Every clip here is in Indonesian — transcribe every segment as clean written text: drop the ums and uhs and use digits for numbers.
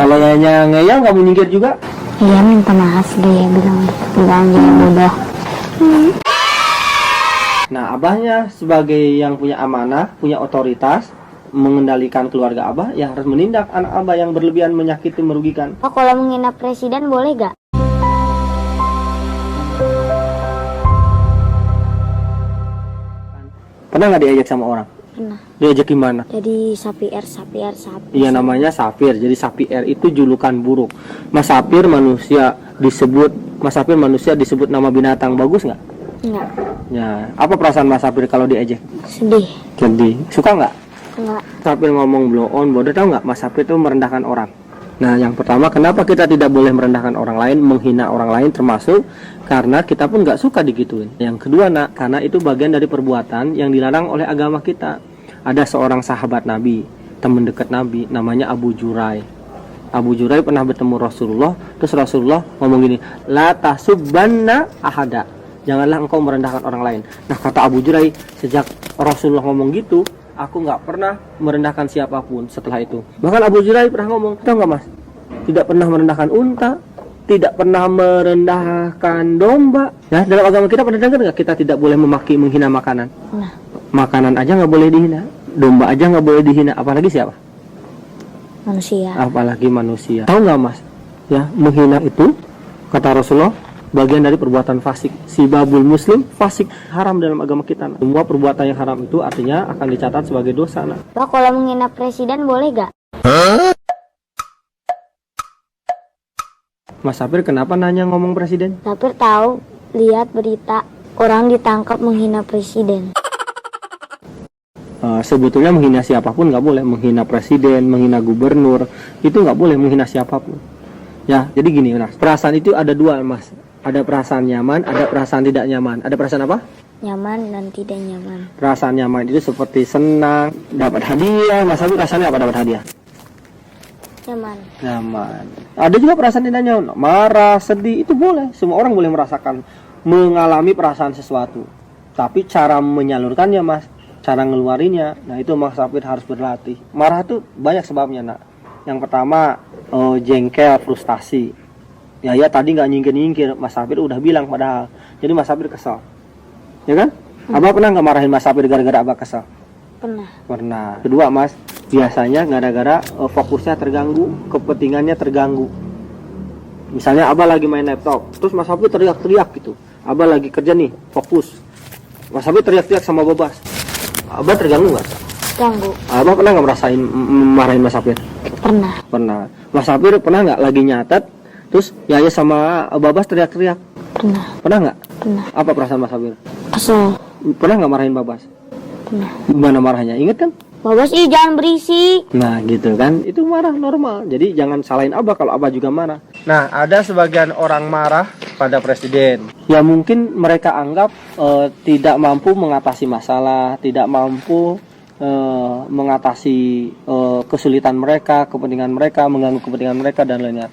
Kalau Yayanya ngeyel kamu nyingkir juga? Iya, minta maaf deh, bilang jangan bodoh. Nah, abahnya sebagai yang punya amanah, punya otoritas, mengendalikan keluarga abah, yang harus menindak anak abah yang berlebihan, menyakiti, merugikan. Oh, kalau menghina presiden boleh gak? Pernah nggak diajak sama orang? Pernah. Diajak gimana? Jadi sapi. Iya, namanya Sapir. Jadi Sapi R itu julukan buruk. Mas Sapir manusia disebut nama binatang. Bagus nggak? Enggak. Ya, apa perasaan Mas Sapir kalau diejek? Sedih. Sedih. Suka nggak? Enggak. Sapir ngomong blow on, bodoh, tahu nggak? Mas Sapir itu merendahkan orang. Nah, yang pertama, kenapa kita tidak boleh merendahkan orang lain, menghina orang lain, termasuk karena kita pun nggak suka digituin. Yang kedua, nak, karena itu bagian dari perbuatan yang dilarang oleh agama kita. Ada seorang sahabat Nabi, teman dekat Nabi, namanya Abu Jurai. Abu Jurai pernah bertemu Rasulullah, terus Rasulullah ngomong gini, la tasubbanna ahada, janganlah engkau merendahkan orang lain. Nah, kata Abu Jurai, sejak Rasulullah ngomong gitu, aku nggak pernah merendahkan siapapun setelah itu. Bahkan Abu Jurai pernah ngomong, tahu nggak mas, tidak pernah merendahkan unta, tidak pernah merendahkan domba. Ya, dalam agama kita pernah dengar nggak kita tidak boleh memaki, menghina makanan? Nah, Makanan aja nggak boleh dihina, domba aja nggak boleh dihina, apalagi siapa? manusia. Apalagi manusia. Tahu nggak mas? Ya, menghina itu kata Rasulullah bagian dari perbuatan fasik. Sibabul muslim fasik, haram dalam agama kita. Semua perbuatan yang haram itu artinya akan dicatat sebagai dosa. Bah, kalau menghina presiden boleh gak? Mas Sapir kenapa nanya ngomong presiden? Sapir tahu, lihat berita orang ditangkap menghina presiden. Sebetulnya menghina siapapun nggak boleh, menghina presiden, menghina gubernur, itu nggak boleh, menghina siapapun. Ya, jadi gini mas, perasaan itu ada dua mas, ada perasaan nyaman, ada perasaan tidak nyaman. Ada perasaan apa? Nyaman dan tidak nyaman. Perasaan nyaman itu seperti senang, dapat hadiah. Mas Abi rasanya apa dapat hadiah? Nyaman. Nyaman. Ada juga perasaan tidak nyaman, marah, sedih, itu boleh. Semua orang boleh merasakan, mengalami perasaan sesuatu. Tapi cara menyalurkannya mas, cara ngeluarinnya, nah itu Mas Sapir harus berlatih. Marah tuh banyak sebabnya nak. Yang pertama jengkel, frustasi. Ya tadi nggak nyingkir, Mas Sapir udah bilang padahal. Jadi Mas Sapir kesal, ya kan? Abah pernah nggak marahin Mas Sapir gara-gara abah kesal? Pernah. Pernah. Kedua mas, biasanya gara-gara fokusnya terganggu, kepentingannya terganggu. Misalnya abah lagi main laptop, terus Mas Sapir teriak-teriak gitu. Abah lagi kerja nih, fokus. Mas Sapir teriak-teriak sama Babas. Abah terganggu nggak? Ganggu. Abah pernah nggak merasain marahin Mas Sapir? Pernah. Pernah. Mas Sapir pernah nggak lagi nyatet, terus Yaya sama Babas teriak-teriak? Pernah. Pernah nggak? Pernah. Apa perasaan Mas Sapir? Kesel. Pernah nggak marahin Babas? Pernah. Gimana marahnya? Ingat kan? Babas, jangan berisik. Nah gitu kan, itu marah normal. Jadi jangan salahin abah kalau abah juga marah. Nah ada sebagian orang marah pada presiden. Ya mungkin mereka anggap tidak mampu mengatasi masalah, tidak mampu mengatasi kesulitan mereka, kepentingan mereka, mengganggu kepentingan mereka dan lainnya.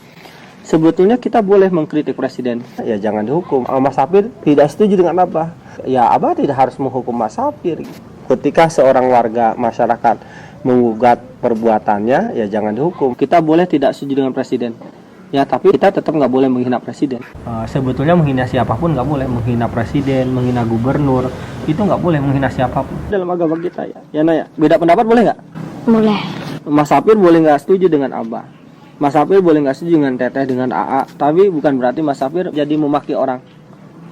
Sebetulnya kita boleh mengkritik presiden. Ya jangan dihukum. Mas Sapir tidak setuju dengan abah. Ya abah tidak harus menghukum Mas Sapir. Ketika seorang warga masyarakat mengugat perbuatannya, ya jangan dihukum. Kita boleh tidak setuju dengan presiden, ya tapi kita tetap nggak boleh menghina presiden. Sebetulnya menghina siapapun nggak boleh, menghina presiden, menghina gubernur, itu nggak boleh, menghina siapapun. Dalam agama kita ya Naya. Beda pendapat boleh nggak? Boleh. Mas Sapir boleh nggak setuju dengan abah. Mas Sapir boleh nggak setuju dengan Teteh, dengan AA, tapi bukan berarti Mas Sapir jadi memaki orang.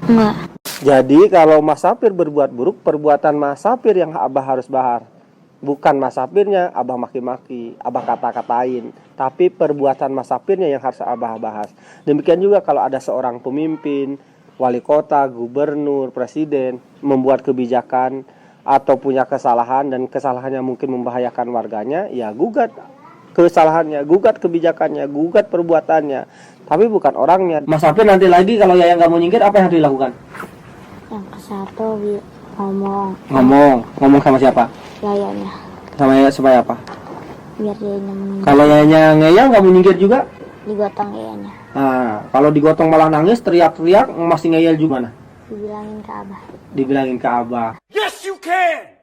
Enggak. Jadi kalau Mas Sapir berbuat buruk, perbuatan Mas Sapir yang abah harus bahar. Bukan Mas Sapirnya abah maki-maki, abah kata-katain, tapi perbuatan Mas Sapirnya yang harus abah bahas. Demikian juga kalau ada seorang pemimpin, wali kota, gubernur, presiden membuat kebijakan atau punya kesalahan dan kesalahannya mungkin membahayakan warganya, ya gugat kesalahannya, gugat kebijakannya, gugat perbuatannya, tapi bukan orangnya. Mas Sapir nanti lagi kalau Yaya nggak mau nyingkir, apa yang harus dilakukan? Yang ke satu ngomong sama siapa? Yayanya. Sama Yaya supaya apa? Biar dia nemenin. Kalau Yayanya ngeyel nggak mau nyingkir juga? Digotong Yayanya. Nah, kalau digotong malah nangis, teriak-teriak, masih ngeyel juga. Nah, Dibilangin ke abah. dibilangin ke abah. Yes, you can.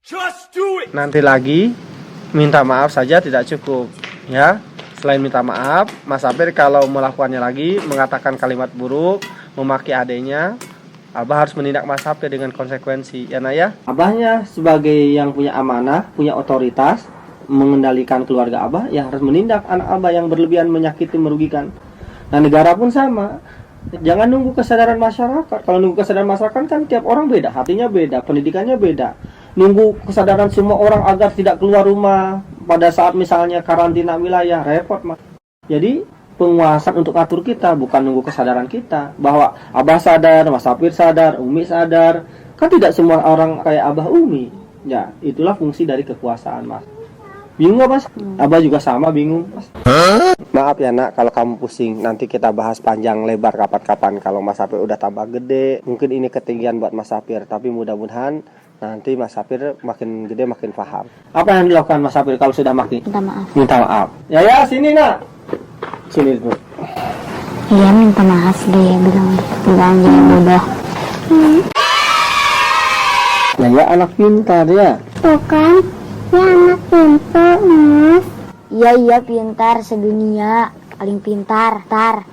Just do it. Nanti lagi minta maaf saja tidak cukup, ya. Selain minta maaf, Mas Sapir kalau melakukannya lagi, mengatakan kalimat buruk, memaki adiknya, Abah harus menindak Mas Sapir dengan konsekuensi, ya nak ya. Abahnya sebagai yang punya amanah, punya otoritas, mengendalikan keluarga Abah, yang harus menindak anak Abah yang berlebihan, menyakiti, merugikan. Nah, negara pun sama. Jangan nunggu kesadaran masyarakat. Kalau nunggu kesadaran masyarakat kan tiap orang beda, hatinya beda, pendidikannya beda. Nunggu kesadaran semua orang agar tidak keluar rumah pada saat misalnya karantina wilayah, repot mas. Jadi penguasaan untuk atur kita, bukan nunggu kesadaran kita. Bahwa Abah sadar, Mas Sapir sadar, Umi sadar. Kan tidak semua orang kayak Abah Umi. Ya, itulah fungsi dari kekuasaan mas. Bingung gak mas? Abah juga sama bingung mas. Maaf ya nak kalau kamu pusing. Nanti kita bahas panjang lebar kapan-kapan. Kalau Mas Sapir udah tambah gede, mungkin ini ketinggian buat Mas Sapir. Tapi mudah-mudahan nanti Mas Sapir makin gede makin paham. Apa yang dilakukan Mas Sapir kalau sudah mati? Minta maaf. Minta maaf. Ya sini nak. Sini tuh. Iya minta maaf dia bilang jadi bodoh. Ya anak pintar ya. Bukan, ya anak pintar mas. Iya pintar sedunia, paling pintar, tar.